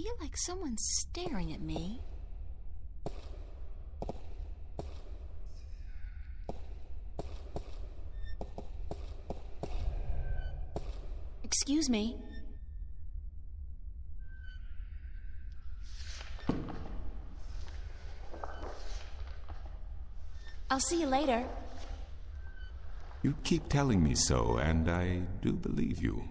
feel like someone's staring at me. Excuse me. I'll see you later. You keep telling me so, and I do believe you.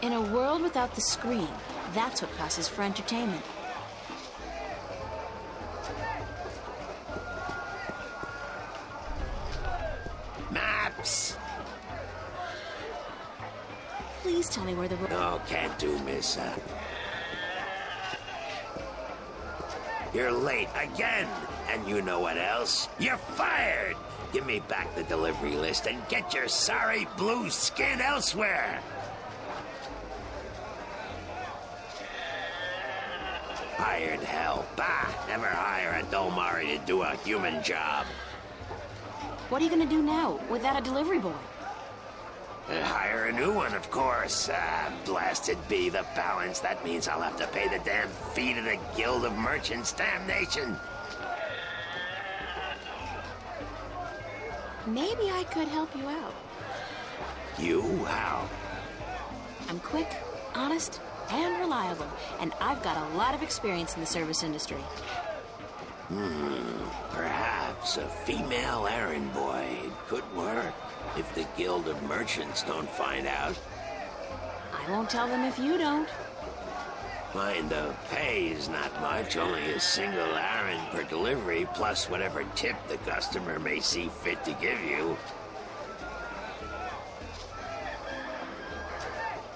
In a world without the screen, that's what passes for entertainment. Maps! Please tell me where the road... No, can't do, miss. You're late again. And you know what else? You're fired! Give me back the delivery list and get your sorry blue skin elsewhere! Hired hell. Bah! Never hire a Dolmari to do a human job. What are you gonna do now, without a delivery boy? Hire a new one, of course. Blasted be the balance. That means I'll have to pay the damn fee to the Guild of Merchants. Damnation! Maybe I could help you out. You? How? I'm quick, honest, and reliable, and I've got a lot of experience in the service industry. Perhaps a female errand boy could work if the Guild of Merchants don't find out. I won't tell them if you don't. Mind the pay is not much, only a single errand per delivery, plus whatever tip the customer may see fit to give you.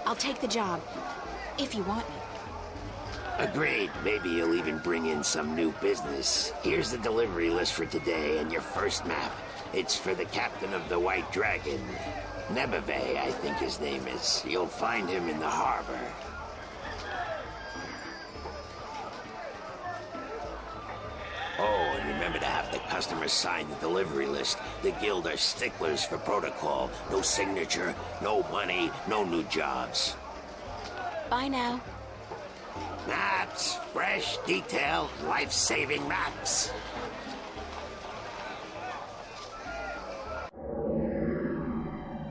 I'll take the job, if you want me. Agreed. Maybe you'll even bring in some new business. Here's the delivery list for today and your first map. It's for the captain of the White Dragon. Nebeve, I think his name is. You'll find him in the harbor. Oh, and remember to have the customer sign the delivery list. The Guild are sticklers for protocol. No signature, no money, no new jobs. Bye now. Maps, fresh, detailed, life-saving maps.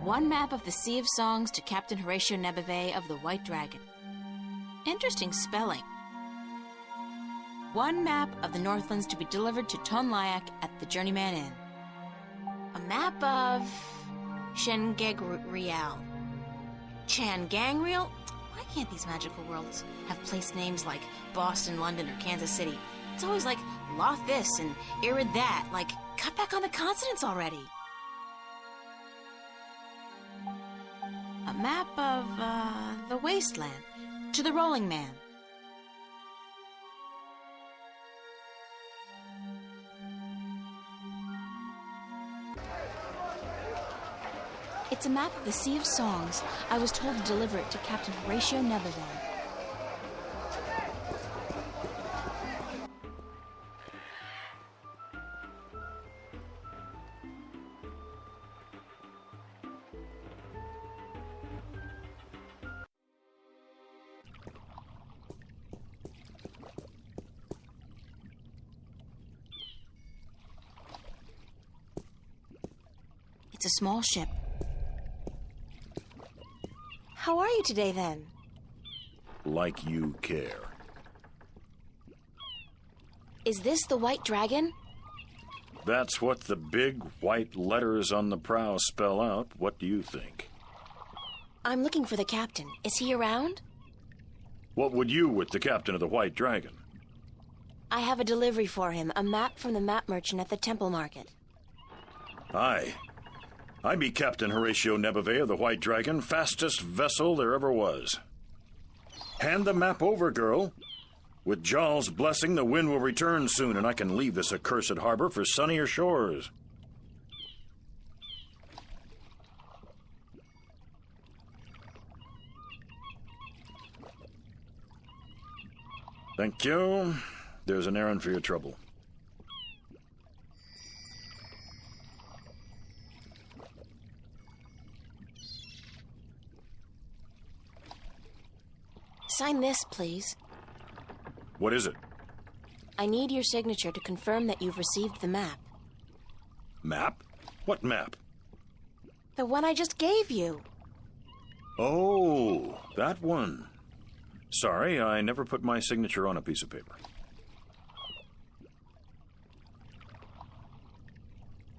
One map of the Sea of Songs to Captain Horatio Nebeve of the White Dragon. Interesting spelling. One map of the Northlands to be delivered to Tonlayak at the Journeyman Inn. A map of Shengegrial. Changangrial? Why can't these magical worlds have place names like Boston, London, or Kansas City? It's always like Loth this and Irid that. Like, cut back on the consonants already. A map of, the wasteland to the Rolling Man. It's a map of the Sea of Songs. I was told to deliver it to Captain Horatio Nebeve. It's a small ship. How are you today, then? Like you care. Is this the White Dragon? That's what the big white letters on the prow spell out. What do you think? I'm looking for the captain. Is he around? What would you with the captain of the White Dragon? I have a delivery for him, a map from the map merchant at the Temple Market. Aye. I be Captain Horatio Nebeve of the White Dragon, fastest vessel there ever was. Hand the map over, girl. With Jarl's blessing, the wind will return soon, and I can leave this accursed harbor for sunnier shores. Thank you. There's an errand for your trouble. Sign this, please. What is it? I need your signature to confirm that you've received the map. Map? What map? The one I just gave you. Oh, that one. Sorry, I never put my signature on a piece of paper.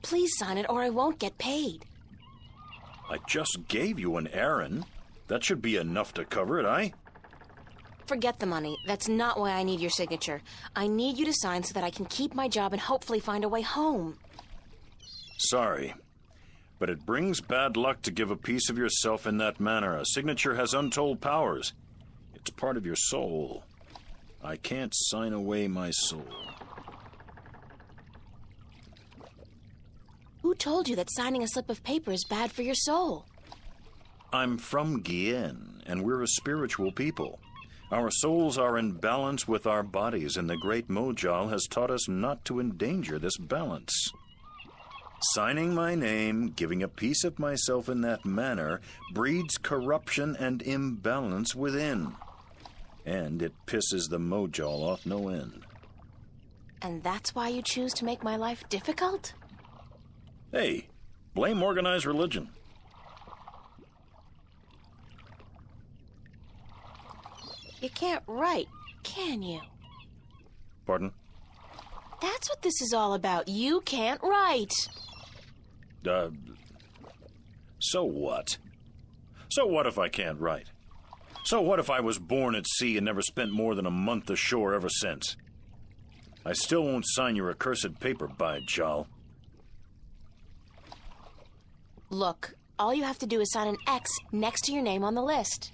Please sign it or I won't get paid. I just gave you an errand. That should be enough to cover it, aye? Forget the money. That's not why I need your signature. I need you to sign so that I can keep my job and hopefully find a way home. Sorry, but it brings bad luck to give a piece of yourself in that manner. A signature has untold powers. It's part of your soul. I can't sign away my soul. Who told you that signing a slip of paper is bad for your soul? I'm from Gien, and we're a spiritual people. Our souls are in balance with our bodies, and the great Mojal has taught us not to endanger this balance. Signing my name, giving a piece of myself in that manner, breeds corruption and imbalance within. And it pisses the Mojal off no end. And that's why you choose to make my life difficult? Hey, blame organized religion. You can't write, can you? Pardon? That's what this is all about. You can't write. So what? So what if I can't write? So what if I was born at sea and never spent more than a month ashore ever since? I still won't sign your accursed paper, by Jal. Look, all you have to do is sign an X next to your name on the list.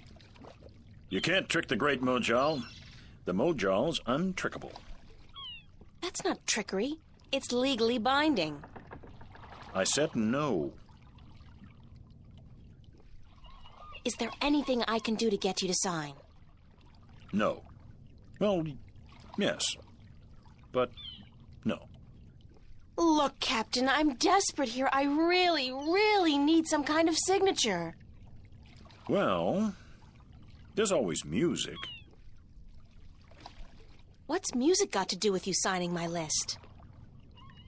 You can't trick the great Mojal. The Mojal's untrickable. That's not trickery. It's legally binding. I said no. Is there anything I can do to get you to sign? No. Well, yes. But no. Look, Captain, I'm desperate here. I really, really need some kind of signature. Well, there's always music. What's music got to do with you signing my list?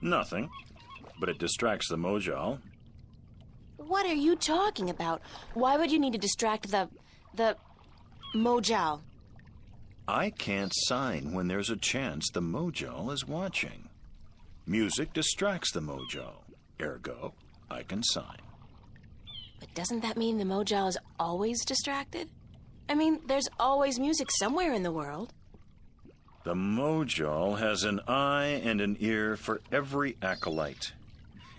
Nothing. But it distracts the Mojal. What are you talking about? Why would you need to distract the Mojal? I can't sign when there's a chance the Mojal is watching. Music distracts the Mojal. Ergo, I can sign. But doesn't that mean the Mojal is always distracted? I mean, there's always music somewhere in the world. The Mojal has an eye and an ear for every acolyte,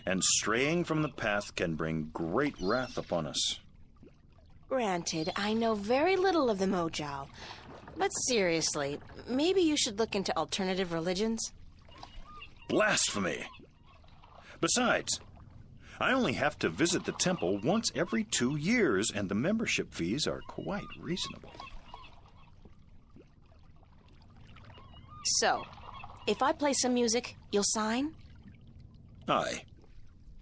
and straying from the path can bring great wrath upon us. Granted, I know very little of the Mojal, but seriously, maybe you should look into alternative religions. Blasphemy! Besides, I only have to visit the temple once every 2 years, and the membership fees are quite reasonable. So, if I play some music, you'll sign? Aye.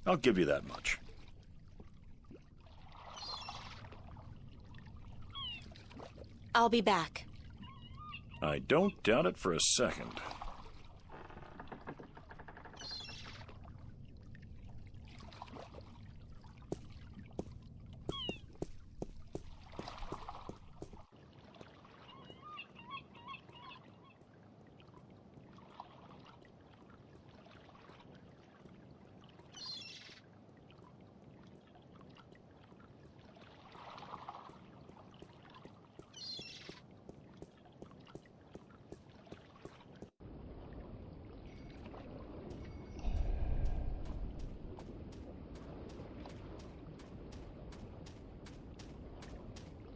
I'll give you that much. I'll be back. I don't doubt it for a second.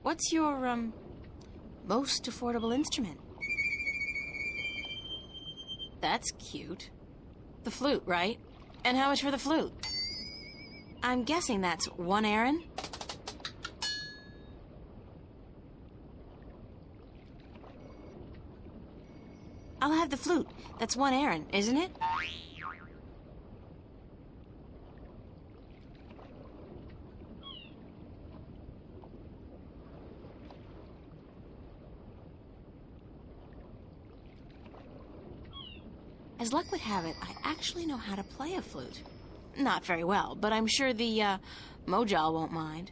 What's your, most affordable instrument? That's cute. The flute, right? And how much for the flute? I'm guessing that's 1 Aaron? I'll have the flute. That's one errand, isn't it? As luck would have it, I actually know how to play a flute. Not very well, but I'm sure the, Mojal won't mind.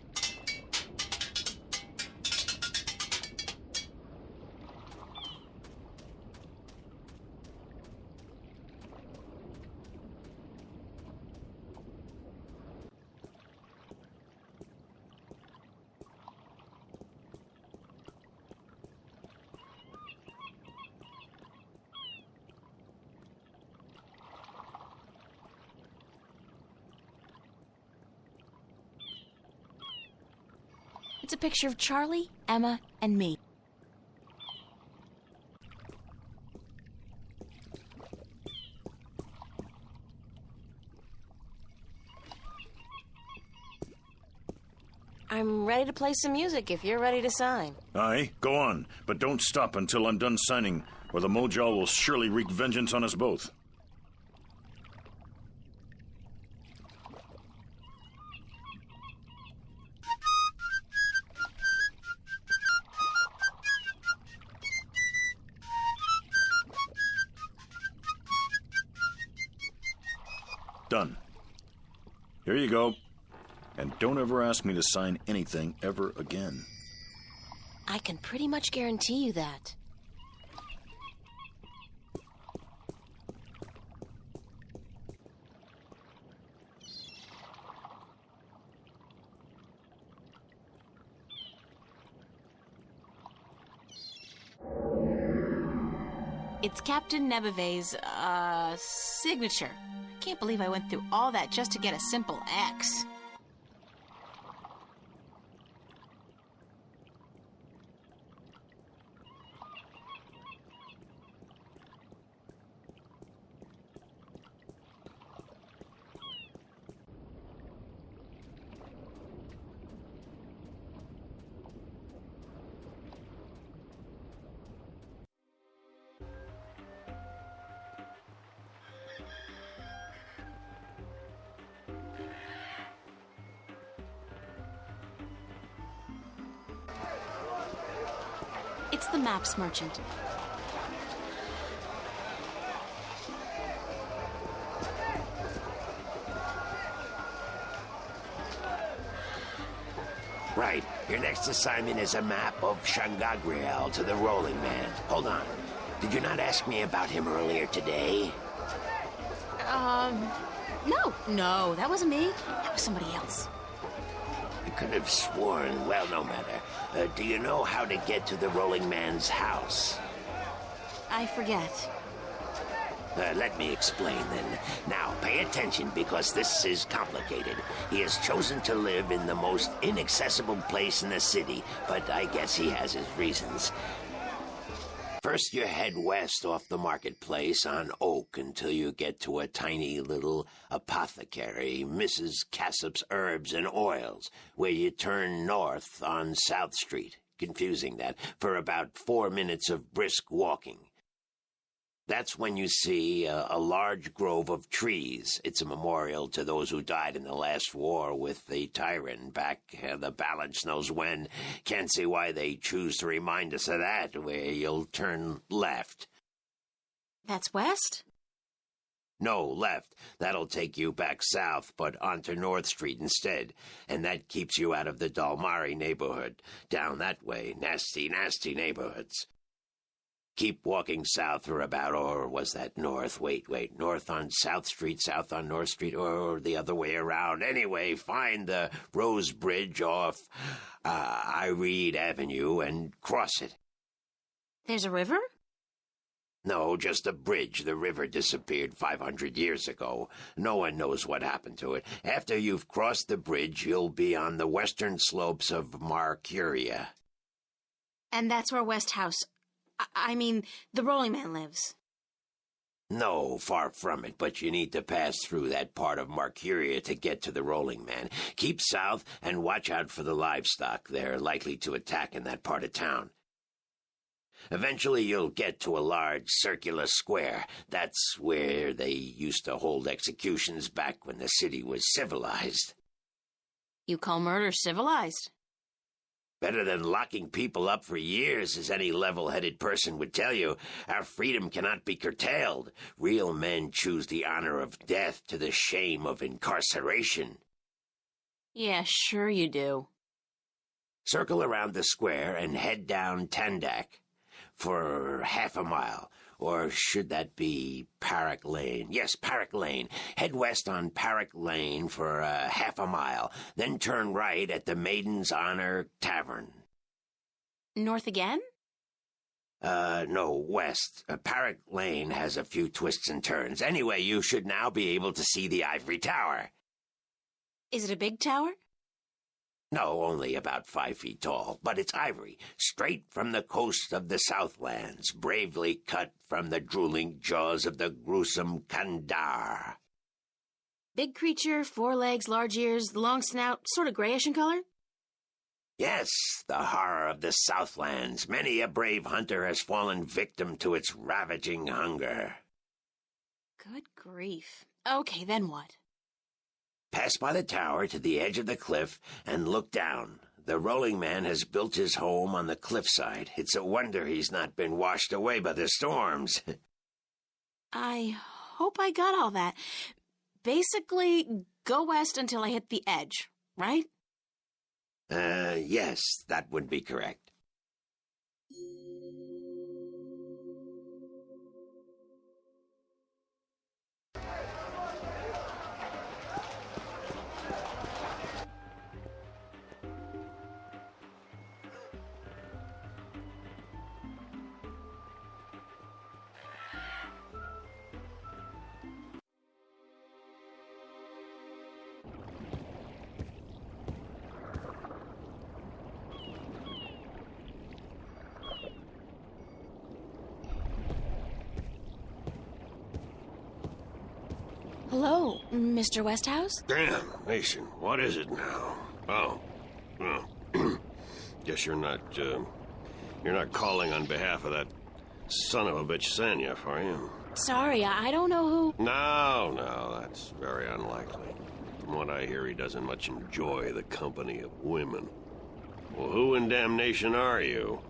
It's a picture of Charlie, Emma, and me. I'm ready to play some music if you're ready to sign. Aye, go on, but don't stop until I'm done signing, or the Mojal will surely wreak vengeance on us both. Done. Here you go. And don't ever ask me to sign anything ever again. I can pretty much guarantee you that. It's Captain Nebeve's, signature. I can't believe I went through all that just to get a simple X. It's the maps merchant. Right. Your next assignment is a map of Shangagriel to the Rolling Man. Hold on. Did you not ask me about him earlier today? No, that wasn't me. That was somebody else. I could have sworn. Well, no matter. Do you know how to get to the Rolling Man's house? I forget. Let me explain then. Now, pay attention because this is complicated. He has chosen to live in the most inaccessible place in the city, but I guess he has his reasons. First, you head west off the marketplace on Oak until you get to a tiny little apothecary, Mrs. Cassop's Herbs and Oils, where you turn north on South Street. Confusing that, for about 4 minutes of brisk walking. That's when you see a large grove of trees. It's a memorial to those who died in the last war with the tyrant back the balance knows when. Can't see why they choose to remind us of that, where you'll turn left. That's west? No, left. That'll take you back south, but onto North Street instead. And that keeps you out of the Dalmari neighborhood. Down that way, nasty, nasty neighborhoods. Keep walking south for about, or was that north? Wait, north on South Street, south on North Street, or the other way around. Anyway, find the Rose Bridge off Iread Avenue and cross it. There's a river? No, just a bridge. The river disappeared 500 years ago. No one knows what happened to it. After you've crossed the bridge, you'll be on the western slopes of Marcuria. And that's where West House... I mean, the Rolling Man lives. No, far from it, but you need to pass through that part of Marcuria to get to the Rolling Man. Keep south and watch out for the livestock. They're likely to attack in that part of town. Eventually you'll get to a large circular square. That's where they used to hold executions back when the city was civilized. You call murder civilized? Better than locking people up for years, as any level-headed person would tell you. Our freedom cannot be curtailed. Real men choose the honor of death to the shame of incarceration. Yeah, sure you do. Circle around the square and head down Tandak for half a mile. Or should that be Parrot Lane? Yes, Parrot Lane. Head west on Parrot Lane for half a mile. Then turn right at the Maiden's Honor Tavern. North again? No, west. Parrot Lane has a few twists and turns. Anyway, you should now be able to see the Ivory Tower. Is it a big tower? No, only about 5 feet tall, but it's ivory, straight from the coast of the Southlands, bravely cut from the drooling jaws of the gruesome Kandar. Big creature, 4 legs, large ears, long snout, sort of grayish in color? Yes, the horror of the Southlands. Many a brave hunter has fallen victim to its ravaging hunger. Good grief. Okay, then what? Pass by the tower to the edge of the cliff and look down. The rolling man has built his home on the cliffside. It's a wonder he's not been washed away by the storms. I hope I got all that. Basically, go west until I hit the edge, right? Yes, that would be correct. Hello, Mr. Westhouse? Damn, Mason, what is it now? Oh, well, guess you're not calling on behalf of that son of a bitch Sanyef, are you? Sorry, I don't know who... No, that's very unlikely. From what I hear, he doesn't much enjoy the company of women. Well, who in damnation are you?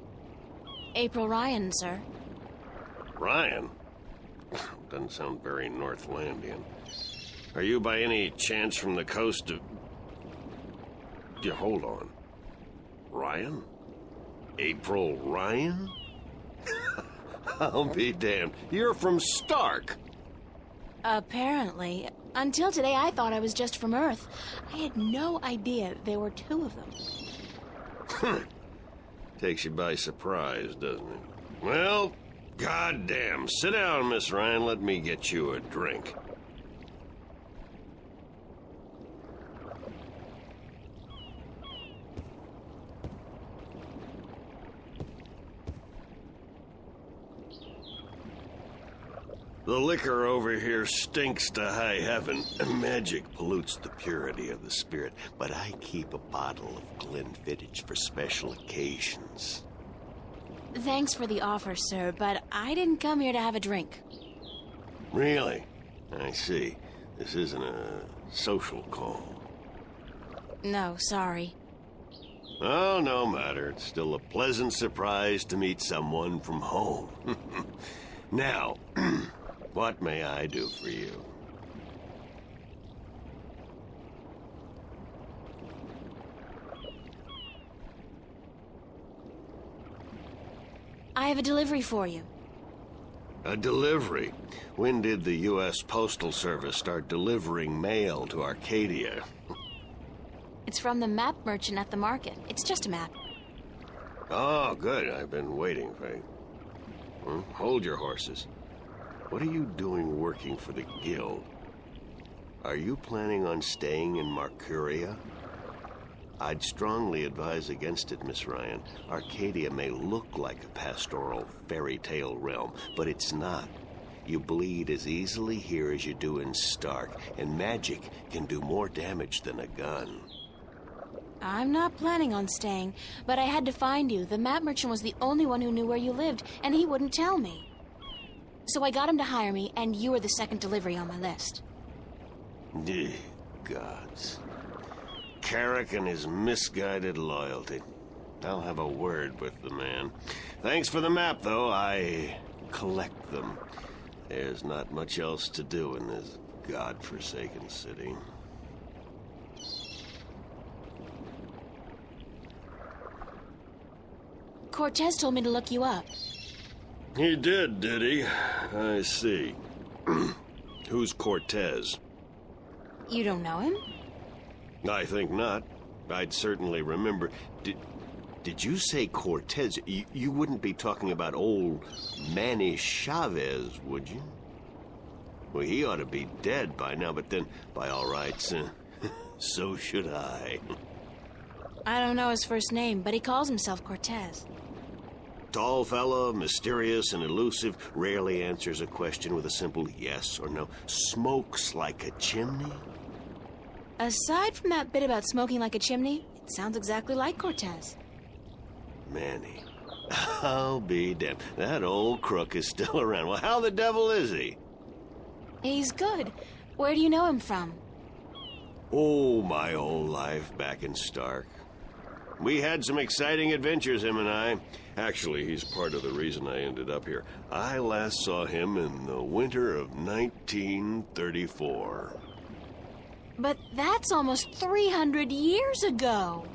April Ryan, sir. Ryan? Doesn't sound very Northlandian. Are you by any chance from the coast of... Yeah, hold on. Ryan? April Ryan? I'll be damned. You're from Stark. Apparently. Until today, I thought I was just from Earth. I had no idea there were 2 of them. Takes you by surprise, doesn't it? Well, goddamn. Sit down, Miss Ryan. Let me get you a drink. The liquor over here stinks to high heaven. Magic pollutes the purity of the spirit, but I keep a bottle of Glenfiddich for special occasions. Thanks for the offer, sir, but I didn't come here to have a drink. Really? I see. This isn't a social call. No, sorry. Oh, no matter. It's still a pleasant surprise to meet someone from home. Now, what may I do for you? I have a delivery for you. A delivery? When did the U.S. Postal Service start delivering mail to Arcadia? It's from the map merchant at the market. It's just a map. Oh, good. I've been waiting for you. Hold your horses. What are you doing working for the Guild? Are you planning on staying in Marcuria? I'd strongly advise against it, Miss Ryan. Arcadia may look like a pastoral fairy tale realm, but it's not. You bleed as easily here as you do in Stark, and magic can do more damage than a gun. I'm not planning on staying, but I had to find you. The map merchant was the only one who knew where you lived, and he wouldn't tell me. So I got him to hire me, and you were the second delivery on my list. Gods. Carrick and his misguided loyalty. I'll have a word with the man. Thanks for the map, though. I collect them. There's not much else to do in this godforsaken city. Cortez told me to look you up. He did he? I see. Who's Cortez? You don't know him? I think not. I'd certainly remember. Did you say Cortez? You wouldn't be talking about old Manny Chavez, would you? Well, he ought to be dead by now, but then, by all rights, so should I. I don't know his first name, but he calls himself Cortez. Tall fellow, mysterious and elusive, rarely answers a question with a simple yes or no. Smokes like a chimney. Aside from that bit about smoking like a chimney, it sounds exactly like Cortez. Manny. I'll be damned. That old crook is still around. Well, how the devil is he? He's good. Where do you know him from? Oh, my whole life back in Stark. We had some exciting adventures, him and I. Actually, he's part of the reason I ended up here. I last saw him in the winter of 1934. But that's almost 300 years ago.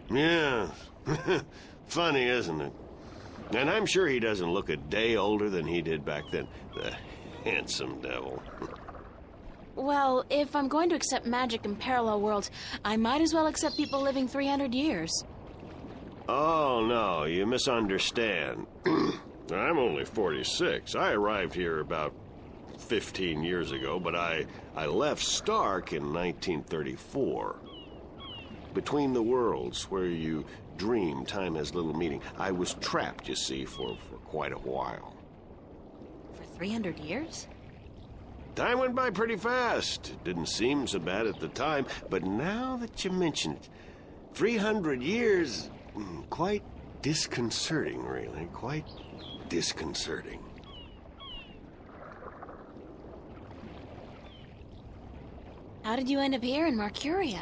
Yeah. Funny, isn't it? And I'm sure he doesn't look a day older than he did back then. The handsome devil. Well, if I'm going to accept magic in parallel worlds, I might as well accept people living 300 years. Oh, no, you misunderstand. I'm only 46. I arrived here about 15 years ago, but I left Stark in 1934. Between the worlds, where you dream time has little meaning, I was trapped, you see, for quite a while. For 300 years? Time went by pretty fast. It didn't seem so bad at the time, but now that you mention it, 300 years, quite disconcerting, really. Quite disconcerting. How did you end up here in Marcuria?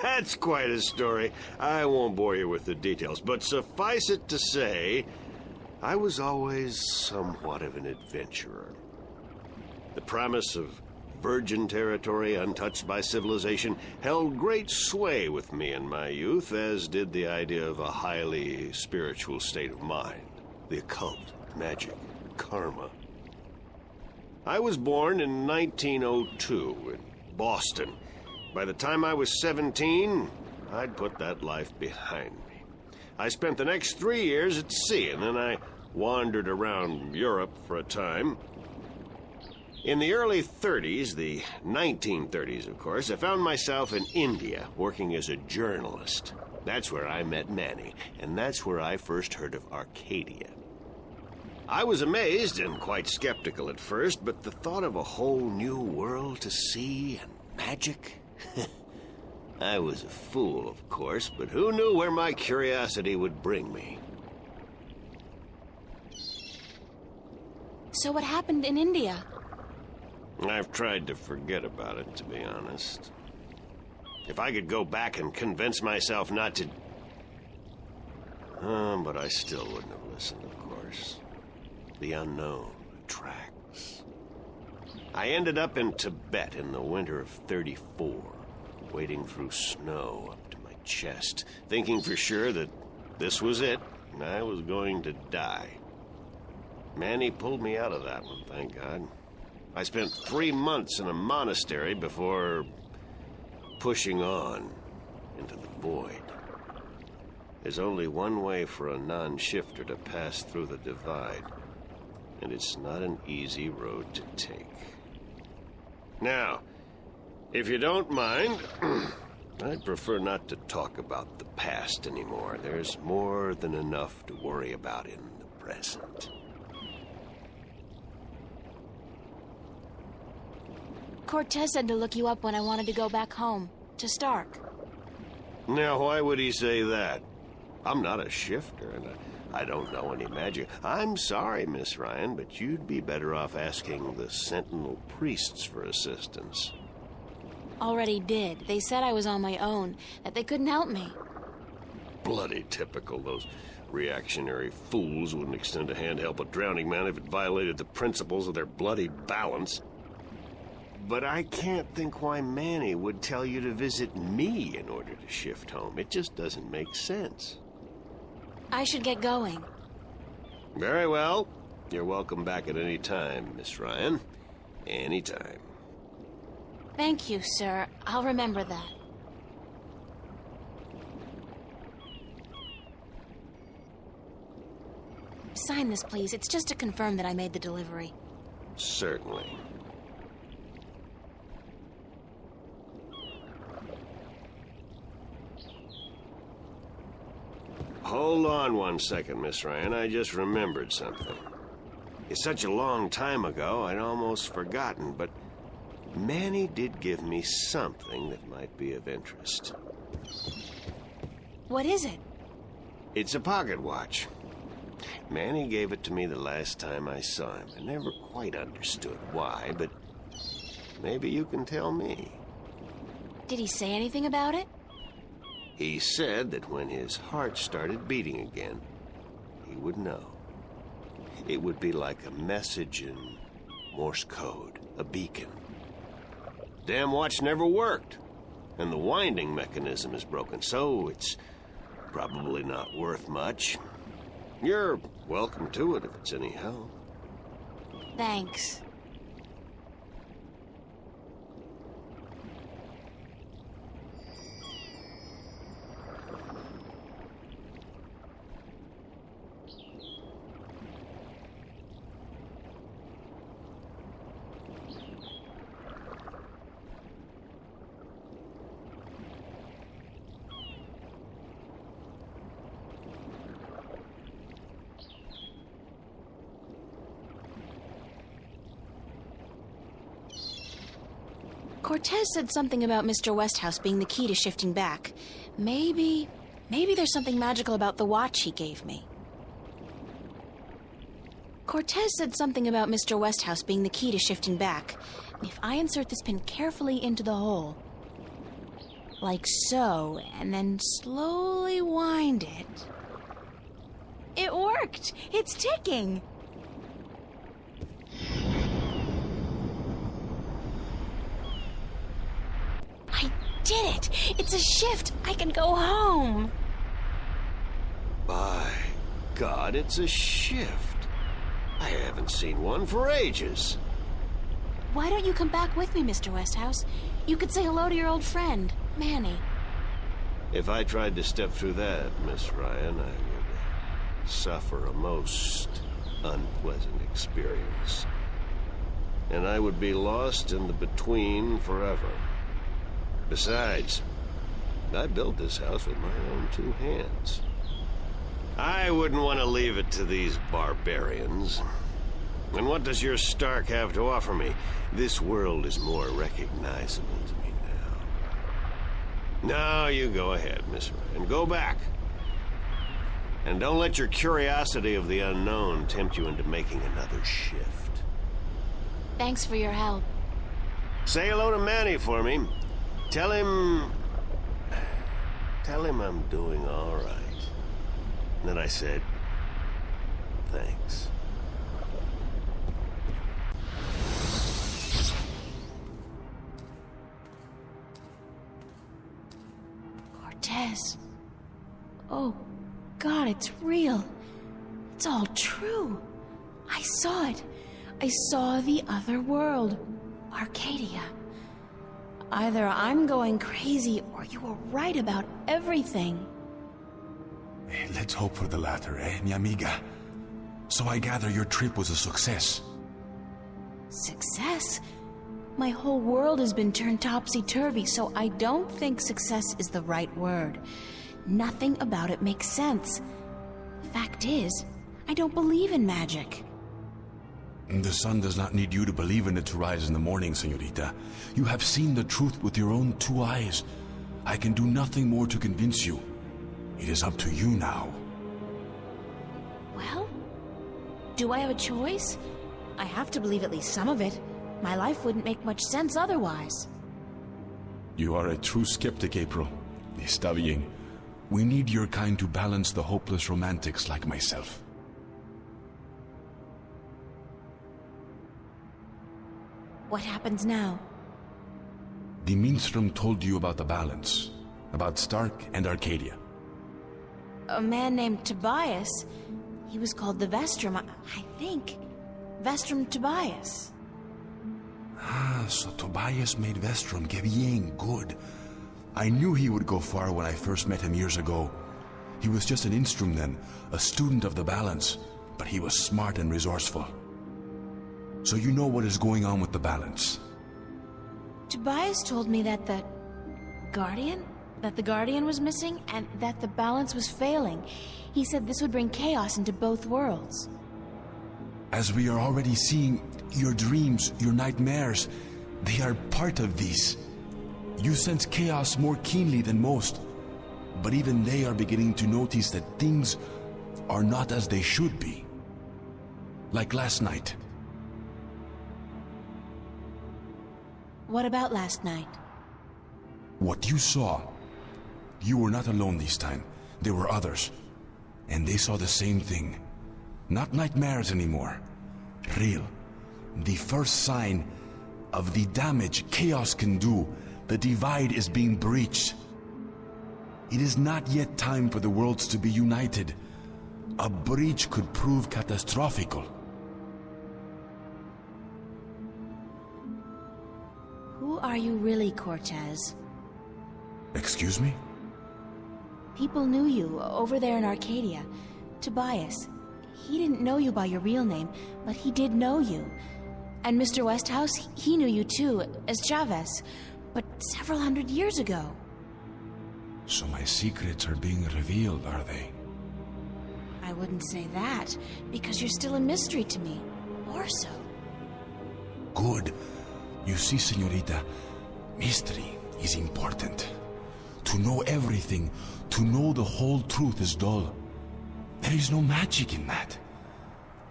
That's quite a story. I won't bore you with the details, but suffice it to say, I was always somewhat of an adventurer. The promise of virgin territory untouched by civilization held great sway with me in my youth, as did the idea of a highly spiritual state of mind. The occult, magic, karma. I was born in 1902 in Boston. By the time I was 17, I'd put that life behind me. I spent the next 3 years at sea, and then I wandered around Europe for a time. In the early 30s, the 1930s, of course, I found myself in India working as a journalist. That's where I met Manny, and that's where I first heard of Arcadia. I was amazed and quite skeptical at first, but the thought of a whole new world to see and magic... I was a fool, of course, but who knew where my curiosity would bring me? So what happened in India? I've tried to forget about it, to be honest. If I could go back and convince myself not to... but I still wouldn't have listened, of course. The unknown attracts. I ended up in Tibet in the winter of 34, wading through snow up to my chest, thinking for sure that this was it, and I was going to die. Manny pulled me out of that one, thank God. I spent 3 months in a monastery before pushing on into the void. There's only one way for a non-shifter to pass through the divide, and it's not an easy road to take. Now, if you don't mind, I'd prefer not to talk about the past anymore. There's more than enough to worry about in the present. Cortez said to look you up when I wanted to go back home, to Stark. Now, why would he say that? I'm not a shifter, and I don't know any magic. I'm sorry, Miss Ryan, but you'd be better off asking the Sentinel priests for assistance. Already did. They said I was on my own, that they couldn't help me. Bloody typical. Those reactionary fools wouldn't extend a hand to help a drowning man if it violated the principles of their bloody balance. But I can't think why Manny would tell you to visit me in order to shift home. It just doesn't make sense. I should get going. Very well. You're welcome back at any time, Miss Ryan. Any time. Thank you, sir. I'll remember that. Sign this, please. It's just to confirm that I made the delivery. Certainly. Hold on one second, Miss Ryan. I just remembered something. It's such a long time ago, I'd almost forgotten, but Manny did give me something that might be of interest. What is it? It's a pocket watch. Manny gave it to me the last time I saw him. I never quite understood why, but maybe you can tell me. Did he say anything about it? He said that when his heart started beating again, he would know. It would be like a message in Morse code, a beacon. Damn watch never worked, and the winding mechanism is broken, so it's probably not worth much. You're welcome to it if it's any help. Thanks. Cortez said something about Mr. Westhouse being the key to shifting back. Maybe there's something magical about the watch he gave me. Cortez said something about Mr. Westhouse being the key to shifting back. If I insert this pin carefully into the hole, like so, and then slowly wind it... It worked! It's ticking! I did it! It's a shift! I can go home! My God, it's a shift. I haven't seen one for ages. Why don't you come back with me, Mr. Westhouse? You could say hello to your old friend, Manny. If I tried to step through that, Miss Ryan, I would suffer a most unpleasant experience. And I would be lost in the between forever. Besides, I built this house with my own two hands. I wouldn't want to leave it to these barbarians. And what does your Stark have to offer me? This world is more recognizable to me now. Now you go ahead, Miss Ryan. Go back. And don't let your curiosity of the unknown tempt you into making another shift. Thanks for your help. Say hello to Manny for me. Tell him I'm doing all right. And then I said, thanks. Cortez. Oh, God, it's real. It's all true. I saw it. I saw the other world. Arcadia. Either I'm going crazy or you were right about everything. Let's hope for the latter, mi amiga? So I gather your trip was a success. Success? My whole world has been turned topsy-turvy, so I don't think success is the right word. Nothing about it makes sense. The fact is, I don't believe in magic. The sun does not need you to believe in it to rise in the morning, señorita. You have seen the truth with your own 2 eyes. I can do nothing more to convince you. It is up to you now. Well, do I have a choice? I have to believe at least some of it. My life wouldn't make much sense otherwise. You are a true skeptic, April. Está bien. We need your kind to balance the hopeless romantics like myself. What happens now? The minstrel told you about the balance, about Stark and Arcadia. A man named Tobias. He was called the Vestrum, I think. Vestrum Tobias. Ah, so Tobias made Vestrum. Que bien, good. I knew he would go far when I first met him years ago. He was just an instrument then, a student of the balance, but he was smart and resourceful. So you know what is going on with the balance. Tobias told me that the Guardian was missing and that the balance was failing. He said this would bring chaos into both worlds. As we are already seeing, your dreams, your nightmares, they are part of these. You sense chaos more keenly than most, but even they are beginning to notice that things are not as they should be. Like last night. What about last night? What you saw, you were not alone this time. There were others, and they saw the same thing. Not nightmares anymore. Real. The first sign of the damage chaos can do. The divide is being breached. It is not yet time for the worlds to be united. A breach could prove catastrophical. Who are you really, Cortez? Excuse me? People knew you over there in Arcadia. Tobias. He didn't know you by your real name, but he did know you. And Mr. Westhouse, he knew you too, as Chavez, but several hundred years ago. So my secrets are being revealed, are they? I wouldn't say that, because you're still a mystery to me. Or so. Good. You see, señorita, mystery is important. To know everything, to know the whole truth is dull. There is no magic in that.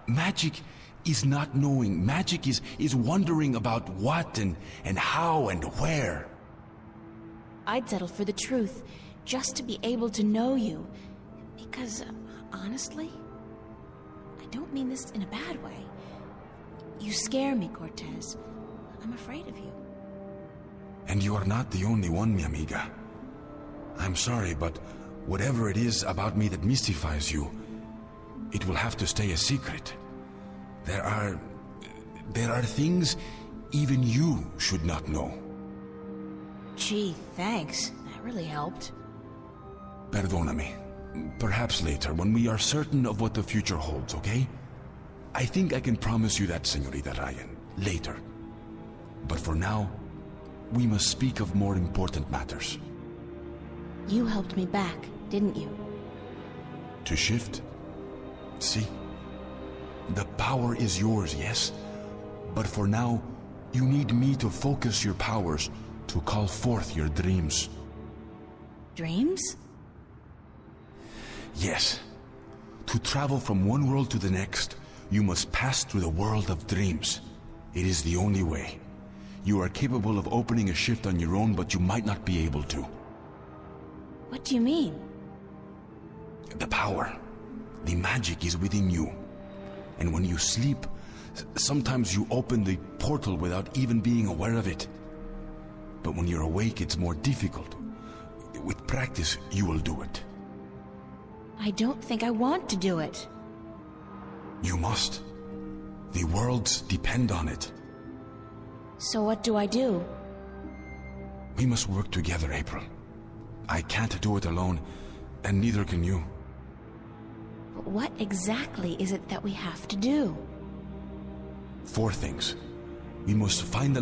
Magic is not knowing. Magic is wondering about what and how and where. I'd settle for the truth, just to be able to know you. Because, honestly, I don't mean this in a bad way. You scare me, Cortez. I'm afraid of you. And you are not the only one, mi amiga. I'm sorry, but whatever it is about me that mystifies you, it will have to stay a secret. There are things even you should not know. Gee, thanks. That really helped. Perdóname. Perhaps later, when we are certain of what the future holds, okay? I think I can promise you that, Señorita Ryan. Later. But for now, we must speak of more important matters. You helped me back, didn't you? To shift? See? The power is yours, yes? But for now, you need me to focus your powers to call forth your dreams. Dreams? Yes. To travel from one world to the next, you must pass through the world of dreams. It is the only way. You are capable of opening a shift on your own, but you might not be able to. What do you mean? The power, the magic is within you. And when you sleep, sometimes you open the portal without even being aware of it. But when you're awake, it's more difficult. With practice, you will do it. I don't think I want to do it. You must. The worlds depend on it. So what do I do? We must work together, April. I can't do it alone, and neither can you. But what exactly is it that we have to do? 4 things. We must find the